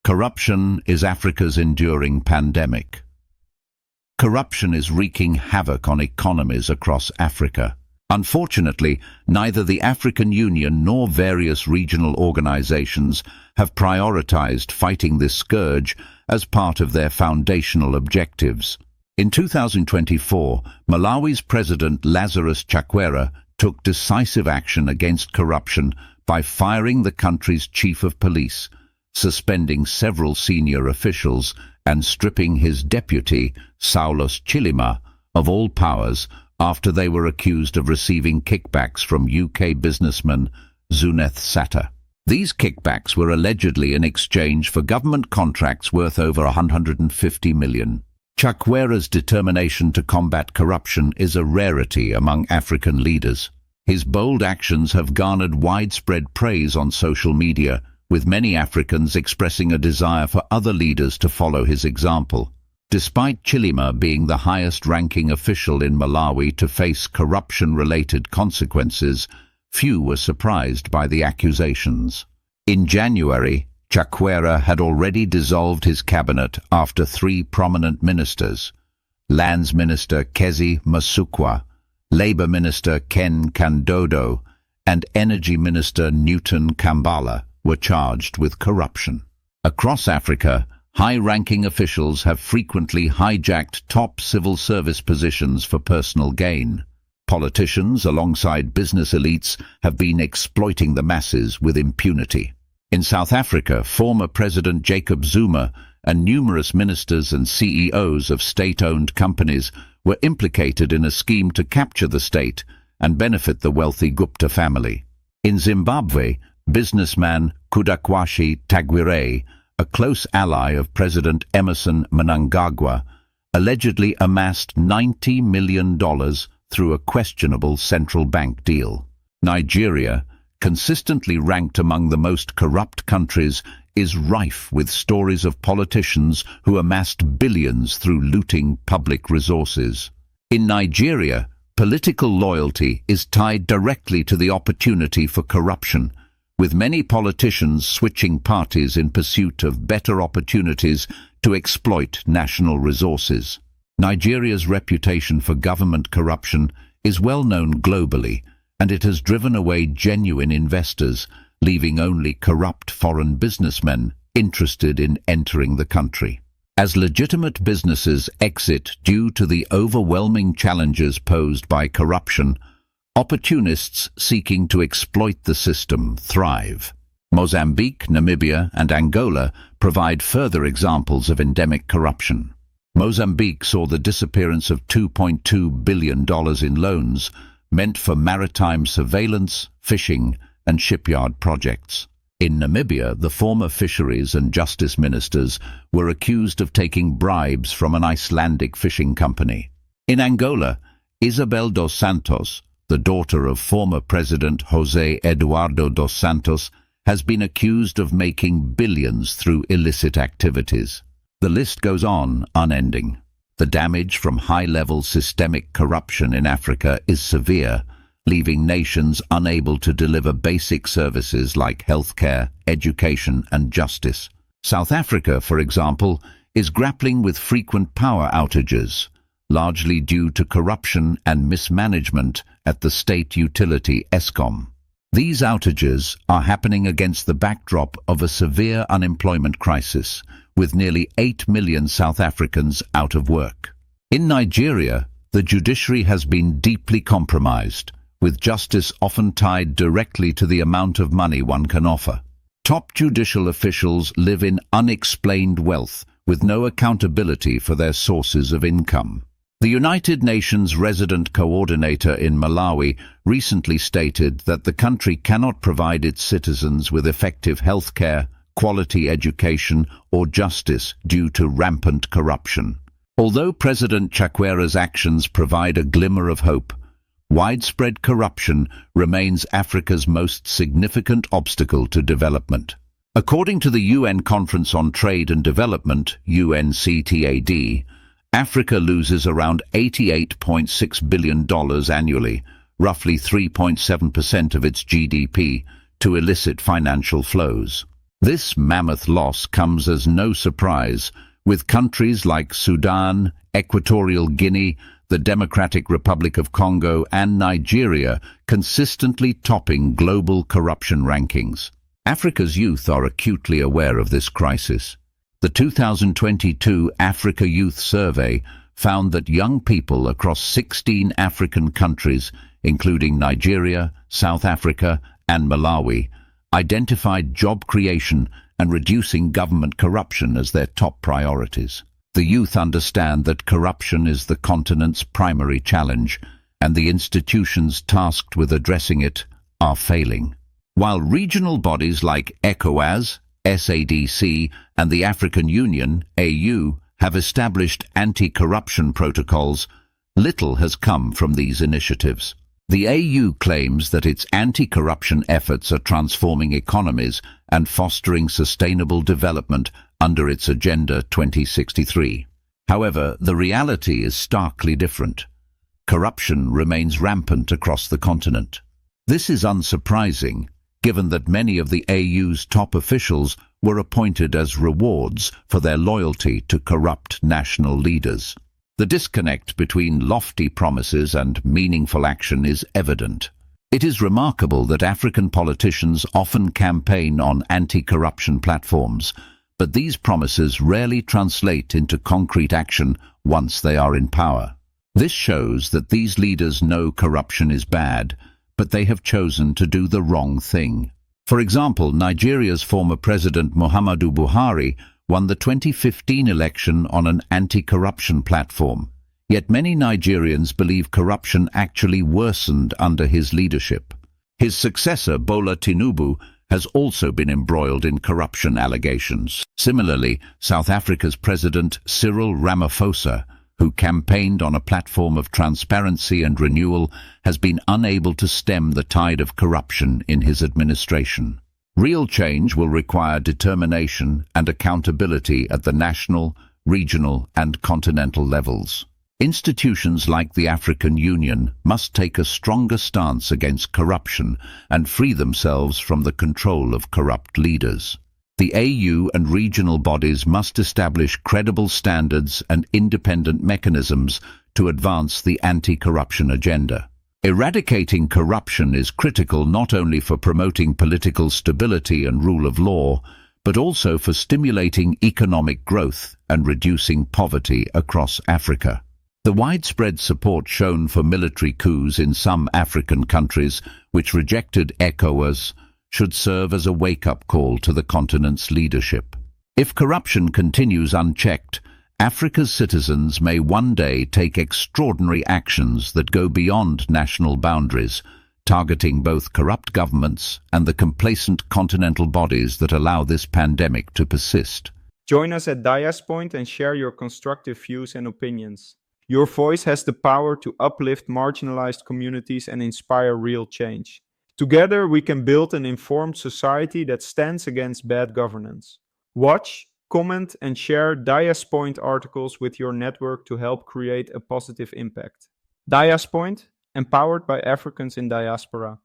Corruption is Africa's enduring pandemic. Corruption is wreaking havoc on economies across Africa. Unfortunately, neither the African Union nor various regional organizations have prioritized fighting this scourge as part of their foundational objectives. In 2024, Malawi's President Lazarus Chakwera took decisive action against corruption by firing the country's chief of police, suspending several senior officials, and stripping his deputy, Saulos Chilima, of all powers after they were accused of receiving kickbacks from UK businessman Zuneth Sattar. These kickbacks were allegedly in exchange for government contracts worth over 150 million. Chakwera's determination to combat corruption is a rarity among African leaders. His bold actions have garnered widespread praise on social media, with many Africans expressing a desire for other leaders to follow his example. Despite Chilima being the highest-ranking official in Malawi to face corruption-related consequences, few were surprised by the accusations. In January, Chakwera had already dissolved his cabinet after three prominent ministers, Lands Minister Kezi Masukwa, Labour Minister Ken Kandodo, and Energy Minister Newton Kambala, were charged with corruption. Across Africa, high-ranking officials have frequently hijacked top civil service positions for personal gain. Politicians, alongside business elites, have been exploiting the masses with impunity. In South Africa, former President Jacob Zuma and numerous ministers and CEOs of state-owned companies were implicated in a scheme to capture the state and benefit the wealthy Gupta family. In Zimbabwe, businessman Kudakwashi Tagwire, a close ally of President Emerson Mnangagwa, allegedly amassed $90 million through a questionable central bank deal. Nigeria, consistently ranked among the most corrupt countries, is rife with stories of politicians who amassed billions through looting public resources. In Nigeria, political loyalty is tied directly to the opportunity for corruption, with many politicians switching parties in pursuit of better opportunities to exploit national resources. Nigeria's reputation for government corruption is well known globally, and it has driven away genuine investors, leaving only corrupt foreign businessmen interested in entering the country. As legitimate businesses exit due to the overwhelming challenges posed by corruption, opportunists seeking to exploit the system thrive. Mozambique, Namibia, and Angola provide further examples of endemic corruption. Mozambique saw the disappearance of $2.2 billion in loans meant for maritime surveillance, fishing, and shipyard projects. In Namibia, the former fisheries and justice ministers were accused of taking bribes from an Icelandic fishing company. In Angola, Isabel dos Santos, the daughter of former President José Eduardo dos Santos, has been accused of making billions through illicit activities. The list goes on, unending. The damage from high-level systemic corruption in Africa is severe, leaving nations unable to deliver basic services like healthcare, education, and justice. South Africa, for example, is grappling with frequent power outages, largely due to corruption and mismanagement at the state utility Eskom. These outages are happening against the backdrop of a severe unemployment crisis, with nearly 8 million South Africans out of work. In Nigeria, the judiciary has been deeply compromised, with justice often tied directly to the amount of money one can offer. Top judicial officials live in unexplained wealth, with no accountability for their sources of income. The United Nations resident coordinator in Malawi recently stated that the country cannot provide its citizens with effective healthcare, quality education, or justice due to rampant corruption. Although President Chakwera's actions provide a glimmer of hope, widespread corruption remains Africa's most significant obstacle to development. According to the UN Conference on Trade and Development, UNCTAD, Africa loses around $88.6 billion annually, roughly 3.7% of its GDP, to illicit financial flows. This mammoth loss comes as no surprise, with countries like Sudan, Equatorial Guinea, the Democratic Republic of Congo and Nigeria consistently topping global corruption rankings. Africa's youth are acutely aware of this crisis. The 2022 Africa Youth Survey found that young people across 16 African countries, including Nigeria, South Africa and Malawi, identified job creation and reducing government corruption as their top priorities. The youth understand that corruption is the continent's primary challenge, and the institutions tasked with addressing it are failing. While regional bodies like ECOWAS, SADC, and the African Union, AU, have established anti-corruption protocols, little has come from these initiatives. The AU claims that its anti-corruption efforts are transforming economies and fostering sustainable development under its Agenda 2063. However, the reality is starkly different. Corruption remains rampant across the continent. This is unsurprising, given that many of the AU's top officials were appointed as rewards for their loyalty to corrupt national leaders. The disconnect between lofty promises and meaningful action is evident. It is remarkable that African politicians often campaign on anti-corruption platforms, but these promises rarely translate into concrete action once they are in power. This shows that these leaders know corruption is bad, but they have chosen to do the wrong thing. For example, Nigeria's former President Muhammadu Buhari won the 2015 election on an anti-corruption platform, yet many Nigerians believe corruption actually worsened under his leadership. His successor, Bola Tinubu, has also been embroiled in corruption allegations. Similarly, South Africa's President Cyril Ramaphosa, who campaigned on a platform of transparency and renewal, has been unable to stem the tide of corruption in his administration. Real change will require determination and accountability at the national, regional and continental levels. Institutions like the African Union must take a stronger stance against corruption and free themselves from the control of corrupt leaders. The AU and regional bodies must establish credible standards and independent mechanisms to advance the anti-corruption agenda. Eradicating corruption is critical not only for promoting political stability and rule of law, but also for stimulating economic growth and reducing poverty across Africa. The widespread support shown for military coups in some African countries, which rejected ECOWAS, should serve as a wake-up call to the continent's leadership. If corruption continues unchecked, Africa's citizens may one day take extraordinary actions that go beyond national boundaries, targeting both corrupt governments and the complacent continental bodies that allow this pandemic to persist. Join us at DiasPoint and share your constructive views and opinions. Your voice has the power to uplift marginalized communities and inspire real change. Together, we can build an informed society that stands against bad governance. Watch, comment, and share DiasPoint articles with your network to help create a positive impact. DiasPoint, empowered by Africans in diaspora.